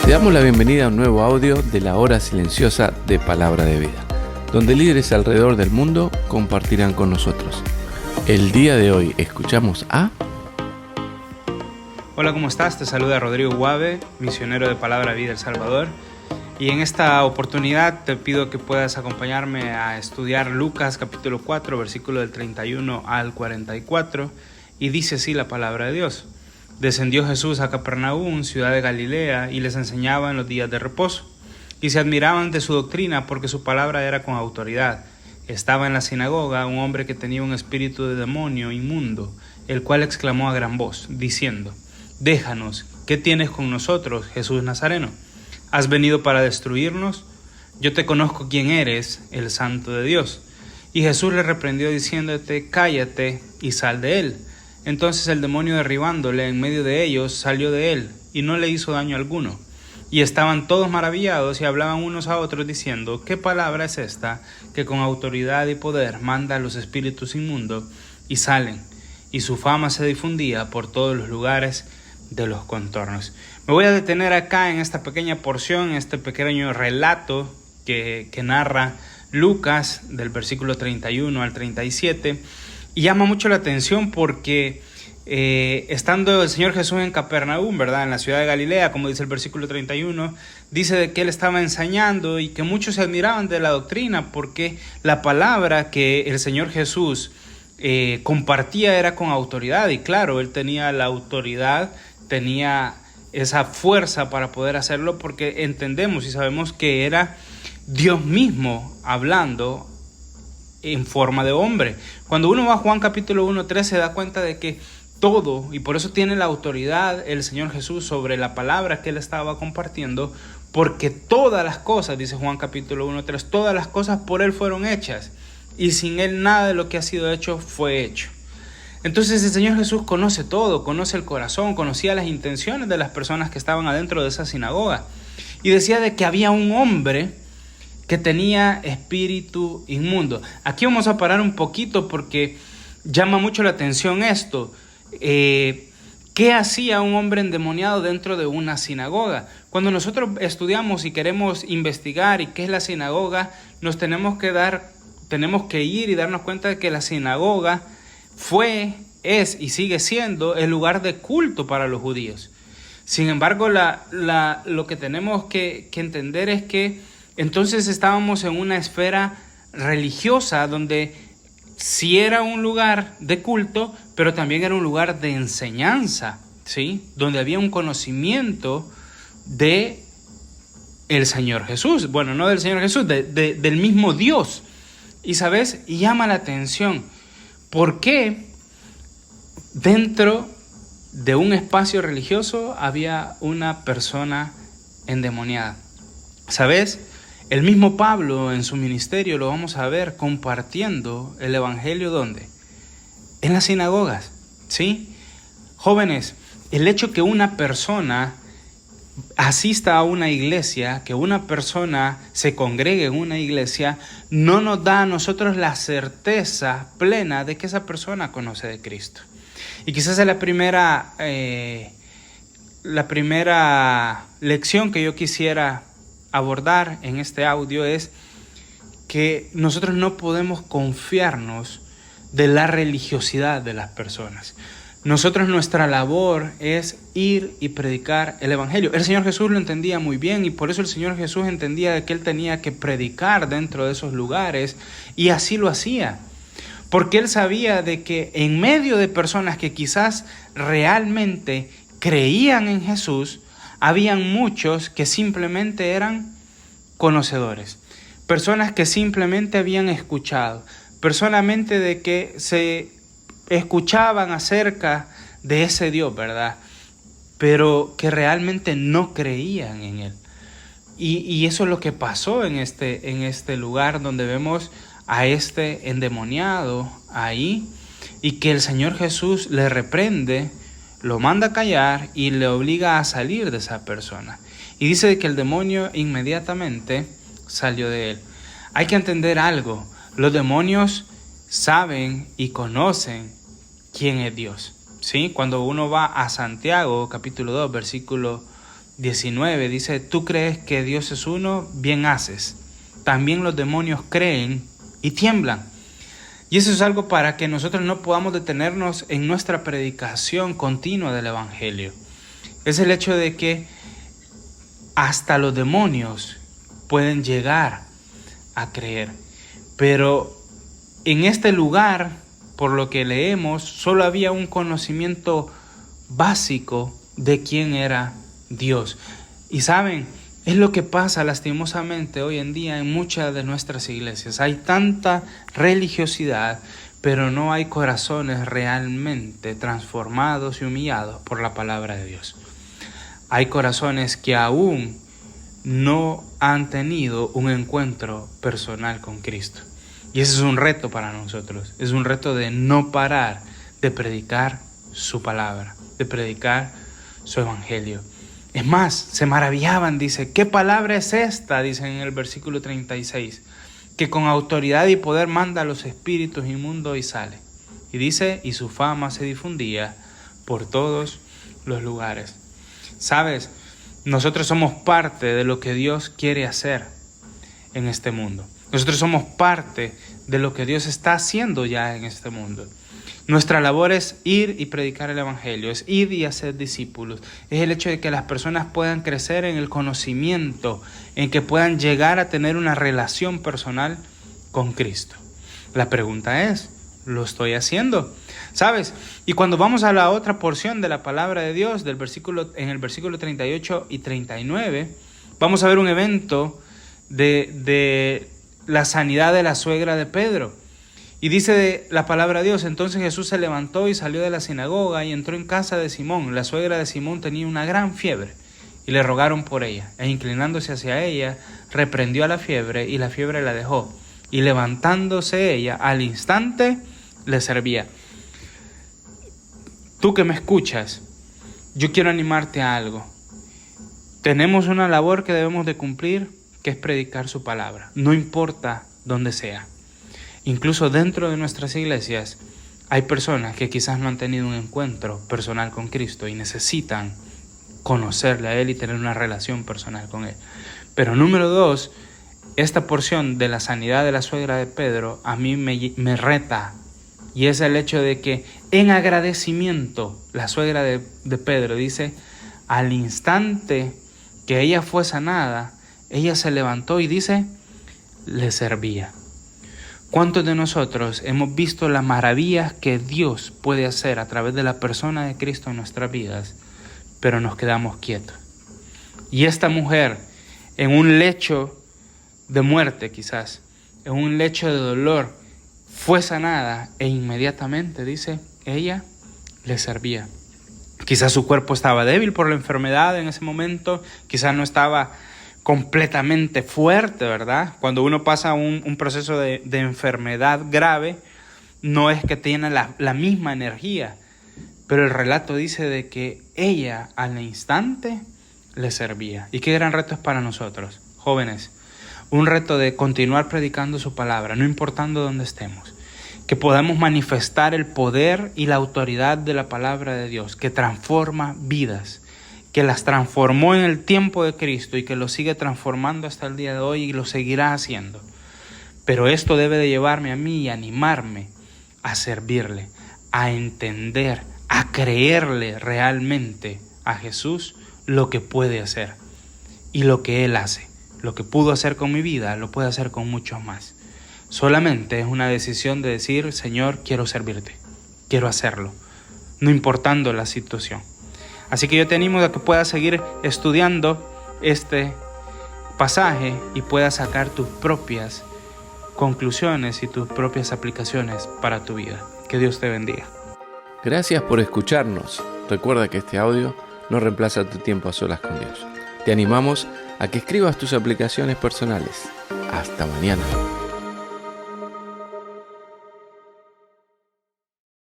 Te damos la bienvenida a un nuevo audio de la hora silenciosa de Palabra de Vida, donde líderes alrededor del mundo compartirán con nosotros. El día de hoy escuchamos a... Hola, ¿cómo estás? Te saluda Rodrigo Guave, misionero de Palabra de Vida El Salvador. Y en esta oportunidad te pido que puedas acompañarme a estudiar Lucas capítulo 4, versículo del 31 al 44. Y dice así la palabra de Dios. Descendió Jesús a Capernaum, ciudad de Galilea, y les enseñaba en los días de reposo. Y se admiraban de su doctrina porque su palabra era con autoridad. Estaba en la sinagoga un hombre que tenía un espíritu de demonio inmundo, el cual exclamó a gran voz, diciendo: Déjanos, ¿qué tienes con nosotros, Jesús Nazareno? ¿Has venido para destruirnos? Yo te conozco quién eres, el Santo de Dios. Y Jesús le reprendió diciéndote: Cállate y sal de él. Entonces el demonio, derribándole en medio de ellos, salió de él, y no le hizo daño alguno. Y estaban todos maravillados y hablaban unos a otros diciendo: ¿Qué palabra es esta que con autoridad y poder manda a los espíritus inmundos y salen? Y su fama se difundía por todos los lugares de los contornos. Me voy a detener acá en esta pequeña porción, este pequeño relato que narra Lucas del versículo 31 al 37. Y llama mucho la atención porque estando el Señor Jesús en Capernaum, ¿verdad?, en la ciudad de Galilea, como dice el versículo 31, dice de que él estaba enseñando y que muchos se admiraban de la doctrina porque la palabra que el Señor Jesús compartía era con autoridad. Y claro, él tenía la autoridad, tenía esa fuerza para poder hacerlo porque entendemos y sabemos que era Dios mismo hablando en forma de hombre. Cuando uno va a Juan capítulo 1:3 se da cuenta de que todo, y por eso tiene la autoridad el Señor Jesús sobre la palabra que él estaba compartiendo, porque todas las cosas, dice Juan capítulo 1:3, todas las cosas por él fueron hechas, y sin él nada de lo que ha sido hecho fue hecho. Entonces el Señor Jesús conoce todo, conoce el corazón, conocía las intenciones de las personas que estaban adentro de esa sinagoga, y decía de que había un hombre que tenía espíritu inmundo. Aquí vamos a parar un poquito porque llama mucho la atención esto. ¿Qué hacía un hombre endemoniado dentro de una sinagoga? Cuando nosotros estudiamos y queremos investigar y qué es la sinagoga, nos tenemos que ir y darnos cuenta de que la sinagoga es y sigue siendo el lugar de culto para los judíos. Sin embargo, lo que tenemos que entender es que entonces estábamos en una esfera religiosa donde sí era un lugar de culto, pero también era un lugar de enseñanza, ¿sí? Donde había un conocimiento de el Señor Jesús. Bueno, no del Señor Jesús, del mismo Dios. Y ¿sabes? Y llama la atención. ¿Por qué dentro de un espacio religioso había una persona endemoniada? ¿Sabes? El mismo Pablo en su ministerio lo vamos a ver compartiendo el evangelio, ¿dónde? En las sinagogas, ¿sí? Jóvenes, el hecho que una persona asista a una iglesia, que una persona se congregue en una iglesia, no nos da a nosotros la certeza plena de que esa persona conoce de Cristo. Y quizás es la primera lección que yo quisiera abordar en este audio es que nosotros no podemos confiarnos de la religiosidad de las personas. Nuestra labor es ir y predicar el evangelio. El Señor Jesús lo entendía muy bien y por eso el Señor Jesús entendía que él tenía que predicar dentro de esos lugares y así lo hacía. Porque él sabía de que en medio de personas que quizás realmente creían en Jesús, habían muchos que simplemente eran conocedores, personas que simplemente habían escuchado, personas de que se escuchaban acerca de ese Dios, ¿verdad? Pero que realmente no creían en él. Y eso es lo que pasó en este lugar donde vemos a este endemoniado ahí y que el Señor Jesús le reprende, lo manda a callar y le obliga a salir de esa persona. Y dice que el demonio inmediatamente salió de él. Hay que entender algo. Los demonios saben y conocen quién es Dios, ¿sí? Cuando uno va a Santiago, capítulo 2, versículo 19 dice, tú crees que Dios es uno, bien haces. También los demonios creen y tiemblan. Y eso es algo para que nosotros no podamos detenernos en nuestra predicación continua del Evangelio. Es el hecho de que hasta los demonios pueden llegar a creer. Pero en este lugar, por lo que leemos, solo había un conocimiento básico de quién era Dios. Y saben, es lo que pasa lastimosamente hoy en día en muchas de nuestras iglesias. Hay tanta religiosidad, pero no hay corazones realmente transformados y humillados por la palabra de Dios. Hay corazones que aún no han tenido un encuentro personal con Cristo. Y ese es un reto para nosotros. Es un reto de no parar de predicar su palabra, de predicar su evangelio. Es más, se maravillaban, dice, ¿qué palabra es esta? Dice en el versículo 36, que con autoridad y poder manda a los espíritus inmundos y sale. Y dice, y su fama se difundía por todos los lugares. ¿Sabes? Nosotros somos parte de lo que Dios quiere hacer en este mundo. Nosotros somos parte de lo que Dios está haciendo ya en este mundo. Nuestra labor es ir y predicar el evangelio, es ir y hacer discípulos. Es el hecho de que las personas puedan crecer en el conocimiento, en que puedan llegar a tener una relación personal con Cristo. La pregunta es, ¿lo estoy haciendo? ¿Sabes? Y cuando vamos a la otra porción de la palabra de Dios, en el versículo 38 y 39, vamos a ver un evento de la sanidad de la suegra de Pedro. Y dice la palabra de Dios, entonces Jesús se levantó y salió de la sinagoga y entró en casa de Simón. La suegra de Simón tenía una gran fiebre y le rogaron por ella. E inclinándose hacia ella, reprendió a la fiebre y la fiebre la dejó. Y levantándose ella, al instante le servía. Tú que me escuchas, yo quiero animarte a algo. Tenemos una labor que debemos de cumplir, que es predicar su palabra. No importa dónde sea. Incluso dentro de nuestras iglesias hay personas que quizás no han tenido un encuentro personal con Cristo y necesitan conocerle a Él y tener una relación personal con Él. Pero número 2, esta porción de la sanidad de la suegra de Pedro a mí me reta. Y es el hecho de que en agradecimiento la suegra de Pedro dice, al instante que ella fue sanada, ella se levantó y dice, le servía. ¿Cuántos de nosotros hemos visto las maravillas que Dios puede hacer a través de la persona de Cristo en nuestras vidas, pero nos quedamos quietos? Y esta mujer, en un lecho de muerte quizás, en un lecho de dolor, fue sanada e inmediatamente, dice, ella le servía. Quizás su cuerpo estaba débil por la enfermedad en ese momento, quizás no estaba completamente fuerte, ¿verdad? Cuando uno pasa un proceso de enfermedad grave, no es que tiene la misma energía, pero el relato dice de que ella al instante le servía. Y qué gran reto es para nosotros, jóvenes, un reto de continuar predicando su palabra, no importando dónde estemos, que podamos manifestar el poder y la autoridad de la palabra de Dios, que transforma vidas, que las transformó en el tiempo de Cristo y que lo sigue transformando hasta el día de hoy y lo seguirá haciendo. Pero esto debe de llevarme a mí y animarme a servirle, a entender, a creerle realmente a Jesús lo que puede hacer y lo que Él hace. Lo que pudo hacer con mi vida, lo puede hacer con muchos más. Solamente es una decisión de decir, Señor, quiero servirte, quiero hacerlo, no importando la situación. Así que yo te animo a que puedas seguir estudiando este pasaje y puedas sacar tus propias conclusiones y tus propias aplicaciones para tu vida. Que Dios te bendiga. Gracias por escucharnos. Recuerda que este audio no reemplaza tu tiempo a solas con Dios. Te animamos a que escribas tus aplicaciones personales. Hasta mañana.